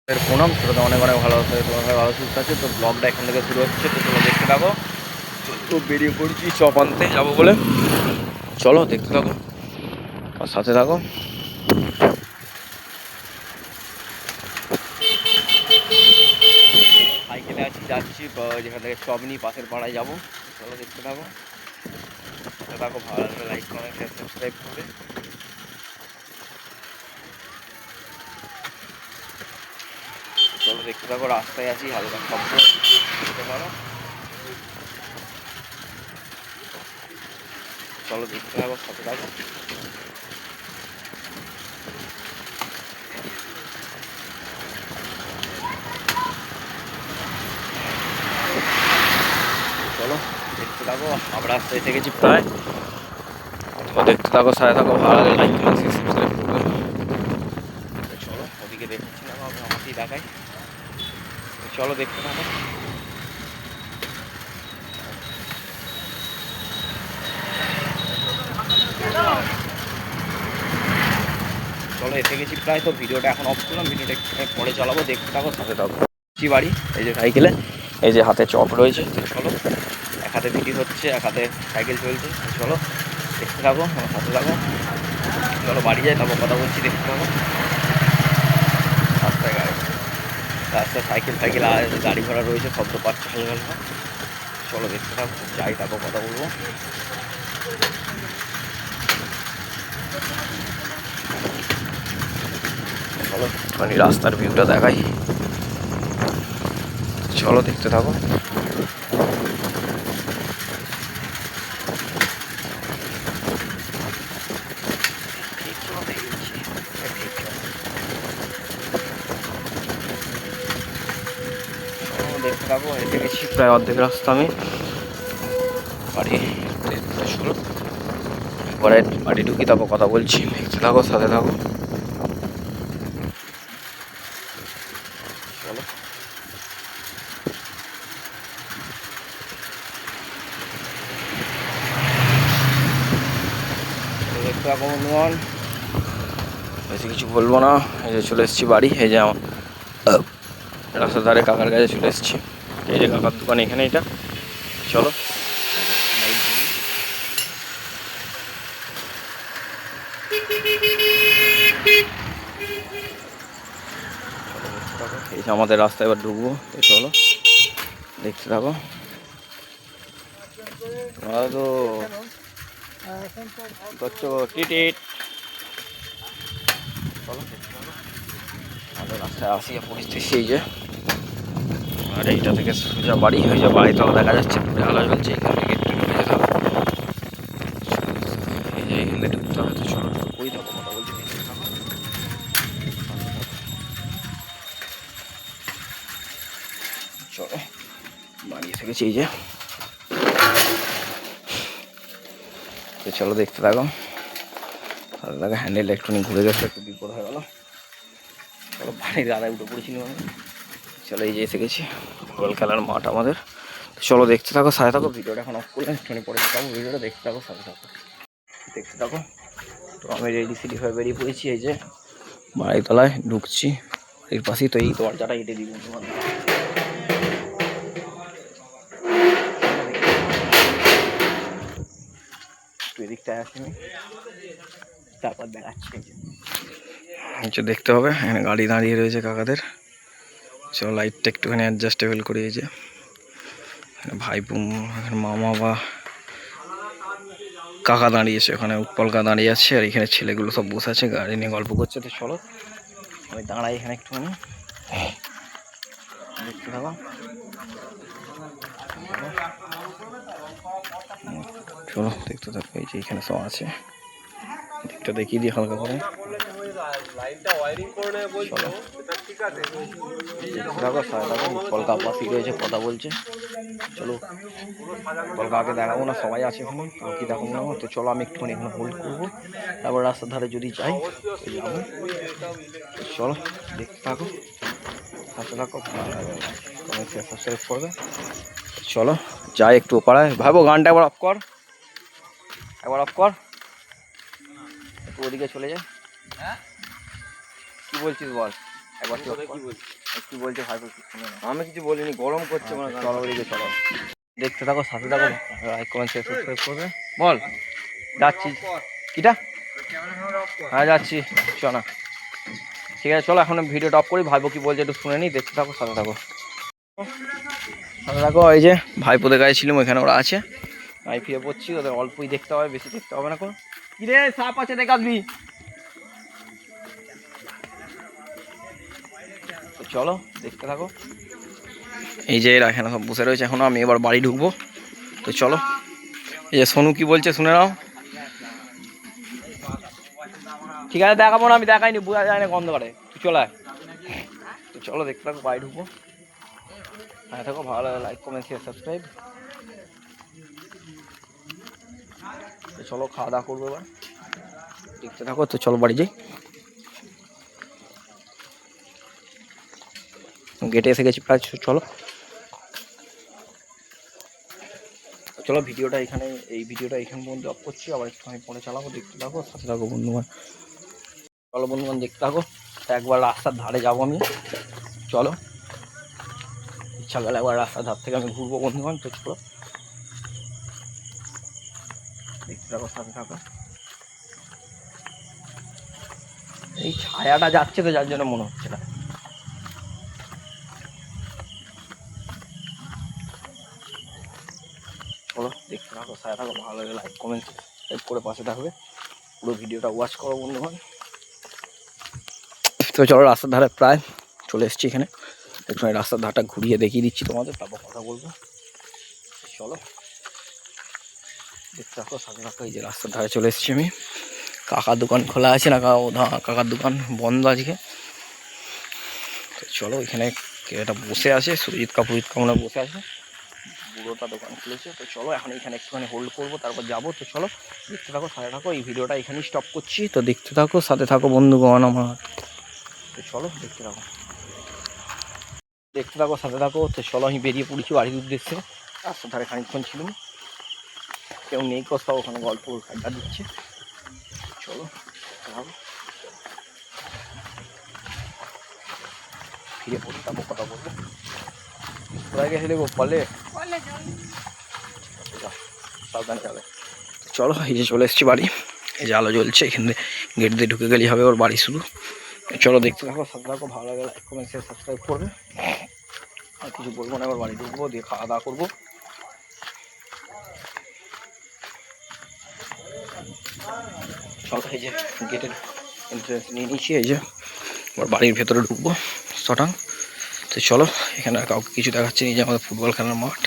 প্রণাম, সেটা অনেক অনেক ভালো আছে, তোমার ভালো সুস্থ আছে। তো ব্লগটা এখান থেকে শুরু হচ্ছে, তো তোমরা দেখতে থাকো। তো বেরিয়ে পড়ছি চপ আনতে যাবো বলে, চলো দেখতে থাকো আর সাথে থাকো। সাইকেলে আছি, যাচ্ছি যেখান থেকে চপ নিই পাশের পাড়ায় যাবো। চলো দেখতে থাকো, সাথে থাকো। ভালো লাগলে লাইক কমেন্ট শেয়ার সাবস্ক্রাইব করে। চলো দেখতে থাকো, রাস্তায় আছি, হালকা শব্দ দেখতে পারো। চলো দেখতে থাকো, সাথে থাকো। চলো দেখতে থাকো, আমরা রাস্তায় এসে গেছি প্রায়। তো দেখতে থাকো, সাথে থাকো। ভালো লাগে লাইক কমেন্ট শেয়ার সাবস্ক্রাইব করবে। চলো ওদিকে দেখাচ্ছি না, আমাকেই দেখাই। চলো দেখতে থাকো। চলো এসে গেছি প্রায়। তো ভিডিওটা এখন অফ করলাম, ভিডিওটা একটু পরে চালাবো, দেখতে থাকো, সাথে থাকো। বাড়ি এই যে সাইকেলে, এই যে হাতে চপ রয়েছে। চলো, এক হাতে ভিডিও হচ্ছে, এক হাতে সাইকেল চলছে। চলো দেখতে থাকো, আমার সাথে থাকো। চলো বাড়ি যাই, তারপর কথা বলছি, দেখতে থাকো। রাস্তায় রাস্তায় সাইকেল আর গাড়ি ঘোড়া রয়েছে, শব্দ পাচ্ছে হালকা হালকা। চলো দেখতে থাকো, যাই তারপর কথা বলবো। চলো একটুখানি রাস্তার ভিউটা দেখাই। চলো দেখতে থাকো। দেখতে থাকো, এসে গেছি প্রায় অর্ধেক রাস্তা আমি বাড়ি। চলো এবারে বাড়ি ঢুকি, তারপর কথা বলছি, দেখতে থাকো, সাথে থাকো। চলো দেখতে থাকো বন্ধুগণ, বেশি কিছু বলবো না। এই যে চলে এসেছি বাড়ি, এই যে আমার রাস্তার ধারে কাকার কাছে চলে এসেছি। এই যে কাকার দোকান এখানে, এটা। চলো এই যে আমাদের রাস্তায় এবার ঢুকবো, তো চলো দেখতে থাকো। তো করছো টিটিট। চলো দেখতে থাকো, আমাদের রাস্তায় আসি পরিস্থিতি সেই যে। আর এইটা থেকে সোজা বাড়ি, হয়ে যাবে বাড়িতলা দেখা যাচ্ছে, আলো জ্বলছে, এখান থেকে একটু ঢুকে যেতে হবে। এই যে এখান থেকে ঢুকতে হবে। তো চলো ওই থাকো, কথা বলছি, দেখতে থাকো। চলো বাড়ি এসে গেছি, এই যে। তো চলো দেখতে থাকো, সাথে থাকো। হ্যান্ডেলটা একটুখানি ঘুরে গেছে, একটু বিপদ হয়ে গেলো। চলো বাড়ির দাদায় উঠে পড়েছিলাম আমি। চলো এই যে এসে গেছি, ফুটবল খেলার মাঠ আমাদের। চলো দেখতে থাকো, সাথে থাকো। ভিডিওটা এখন অফ করলাম, একটুখানি পরে থাকো, ভিডিওটা দেখতে থাকো, সাথে থাকো, দেখতে থাকো। তো আমি রেডি সিডি হয়ে বেরিয়ে পড়েছি, এই যে বাড়ির তলায় ঢুকছি। বাড়ির পাশেই তো এই দরজাটা এঁটে দিব তোমার। একটু এদিকটায় আসি আমি, তারপর দেখাচ্ছি। নিচে দেখতে হবে, এখানে গাড়ি দাঁড়িয়ে রয়েছে কাকাদের। চলো লাইটটা একটুখানি অ্যাডজাস্টেবল করে, এই যে ভাইপো মামা বা কাকা দাঁড়িয়েছে ওখানে, উৎপল কাকা দাঁড়িয়ে আছে, আর এখানে ছেলেগুলো সব বসে আছে, গাড়ি নিয়ে গল্প করছে। তো চলো আমি দাঁড়াই এখানে একটুখানি, দেখতে থাকো। চলো দেখতে থাকো, এই যে এখানে সব আছে, দিকটা দেখিয়ে দিই হালকা করে। কলকা পাশি রয়েছে, কথা বলছে। চলো কলকাকে দেখাবো না, সবাই আছে এখানে, কি দেখাবো না। তো চলো আমি একটুখানি এখানে হোল্ড করবো, তারপর রাস্তার ধারে যদি যাই যাবো। চলো দেখতে থাকো, সাথে থাকো, সাবস্ক্রাইব করবে। চলো যাই একটু পাড়ায়। ভাবো গানটা একবার অফ কর, একবার অফ কর, একটু ওদিকে চলে যায়। কি বলছিস বল। একবার কি বলছে ভাই শুনে না। আমি কিছু বলিনি, গরম করছে মনে হয়। চলো ওদিকে চলো, দেখতে থাকো, সাথে থাকো, লাইক কমেন্ট শেয়ার সাবস্ক্রাইব করবে। বল যাচ্ছি কিটা, হ্যাঁ যাচ্ছি চ না, ঠিক আছে চলো এখন ভিডিওটা অফ করি, ভাইবো কি বলছে একটু শুনে নিই, দেখতে থাকো, সাথে থাকো। সাথে থাকো, এই যে ভাইপোদের গায়ে ছিলাম, ওইখানে ওরা আছে, আমি ফিরে পড়ছি, ওদের অল্পই দেখতে হবে, বেশি দেখতে হবে না। কোনো কি রে সাপ আছে দেখ আসবি, তো চলো দেখতে থাকো। এই যে এরা এখানে সব বসে রয়েছে, এখনো আমি এবার বাড়ি ঢুকবো, তো চলো। এই যে সোনু কি বলছে শুনে নাও। ঠিক আছে দেখাবো না, আমি দেখাইনি, বোঝা যায় না গন্ধ করে, তুই চলে আয়। তো চলো দেখতে থাকো, বাড়ি ঢুকবো, হ্যাঁ থাকো, ভালো লাগে লাইক কমেন্ট শেয়ার সাবস্ক্রাইব। তো চলো খাওয়া দাওয়া করবো এবার, দেখতে থাকো, তো চলো বাড়ি যাই। গেটে এসে গেছি প্রায়, চলো চলো ভিডিওটা এখানে, এই ভিডিওটা এখানে পর্যন্ত অফ করছি, আবার একটু আমি পরে চালাবো, দেখতে থাকো, সাথে থাকো বন্ধুগণ। চলো বন্ধুগণ দেখতে থাকো, একবার রাস্তার ধারে যাবো আমি, চলো ইচ্ছা গেলে একবার রাস্তার ধার থেকে আমি ঘুরবো বন্ধুগণ, তো চলো দেখতে থাকো, সাথে থাকো। এই ছায়াটা যাচ্ছে তো, যার জন্য মনে হচ্ছে না। চলো দেখতে থাকো, সাথে থাকো, ভালো লাগে লাইক কমেন্ট সাবস্ক্রাইব করে পাশে থাকবে, পুরো ভিডিওটা ওয়াচ করো বন্ধুগণ। তো চলো রাস্তার ধারে প্রায় চলে এসেছি, এখানে একটু রাস্তার ধারটা ঘুরিয়ে দেখিয়ে দিচ্ছি তোমাদের, তারপর কথা বলবো। চলো দেখতে থাকো, সাথে থাকো। এই যে রাস্তার ধারে চলে এসেছি আমি, কাকার দোকান খোলা আছে না, কাকার দোকান বন্ধ আজকে। তো চলো এখানে একটা বসে আছে, সুরজিৎ কাপুরিৎ কামনা বসে আছে, পুরোটা দোকান খুলেছে। তো চলো এখন এখানে একটুখানি হোল্ড করবো, তারপর যাবো। তো চলো দেখতে থাকো, সাথে থাকো, এই ভিডিওটা এখানেই স্টপ করছি, তো দেখতে থাকো, সাথে থাকো বন্ধুগণ আমার। তো চলো দেখতে থাকো, দেখতে থাকো, সাথে থাকো। তো চলো আমি বেরিয়ে পড়েছি বাড়ির উদ্দেশ্যে, রাস্তার ধারে খানিকক্ষণ ছিলাম, কেউ নেই কোথাও, ওখানে গল্প আড্ডা দিচ্ছে। চলো ফিরে পড়ে যাবো, কথা বলবো। কোথায় গেছিলে গো? কলে? সাবধানে যাবে। চলো এই যে চলে এসেছি বাড়ি, এই যে আলো জ্বলছে, এখানে গেট দিয়ে ঢুকে গেলেই হবে ওর বাড়ি শুরু। চলো দেখতে থাকো, সাথে থাকো, ভালো লাগে লাইক কমেন্ট শেয়ার সাবস্ক্রাইব করবে। আর কিছু বলবো না, এবার বাড়ি ঢুকবো, দিয়ে খাওয়া দাওয়া করবো। চলো এই যে গেটের এন্ট্রেন্স নিয়ে নিচ্ছি, এই যে এবার বাড়ির ভেতরে ঢুকবো শটাং। তো চলো এখানে আর কাউকে কিছু দেখাচ্ছে, এই যে আমাদের ফুটবল খেলার মাঠ।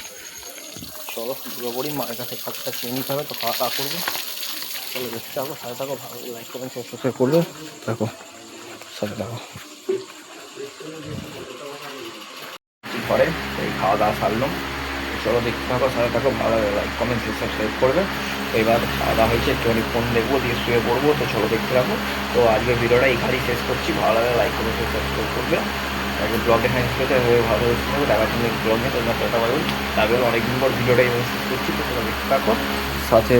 চলো ঢুকে পড়ি, মায়ের কাছে খাবারটা চেয়ে নিতে হবে, তো খাওয়া দাওয়া করবো। চলো দেখতে থাকো, সাথে থাকো, ভালো লাইক কমেন্ট শেয়ার সাবস্ক্রাইব করবে, দেখো সাথে থাকো। পরে এই খাওয়া দাওয়া সারলাম, চলো দেখতে থাকো, সাথে থাকো, ভালো লাইক কমেন্ট শেয়ার সাবস্ক্রাইব করবে। এবার খাওয়া দাওয়া হয়েছে, একটুখানি ফোন দেখবো, দিয়ে শুয়ে পড়বো। তো চলো দেখতে থাকো। তো আজকের ভিডিওটা এইখানেই শেষ করছি, ভালো লাগে লাইক কমেন্ট শেয়ার সাবস্ক্রাইব করবে। আজকে ব্লগে হ্যান্ড পেতে ভালো হচ্ছে, দেখার জন্য ব্লগে তোমরা কথা বলুন, তারপরে অনেকদিন পর ভিডিওটা শেষ করছি। তো তোমরা দেখতে থাকো সাথে।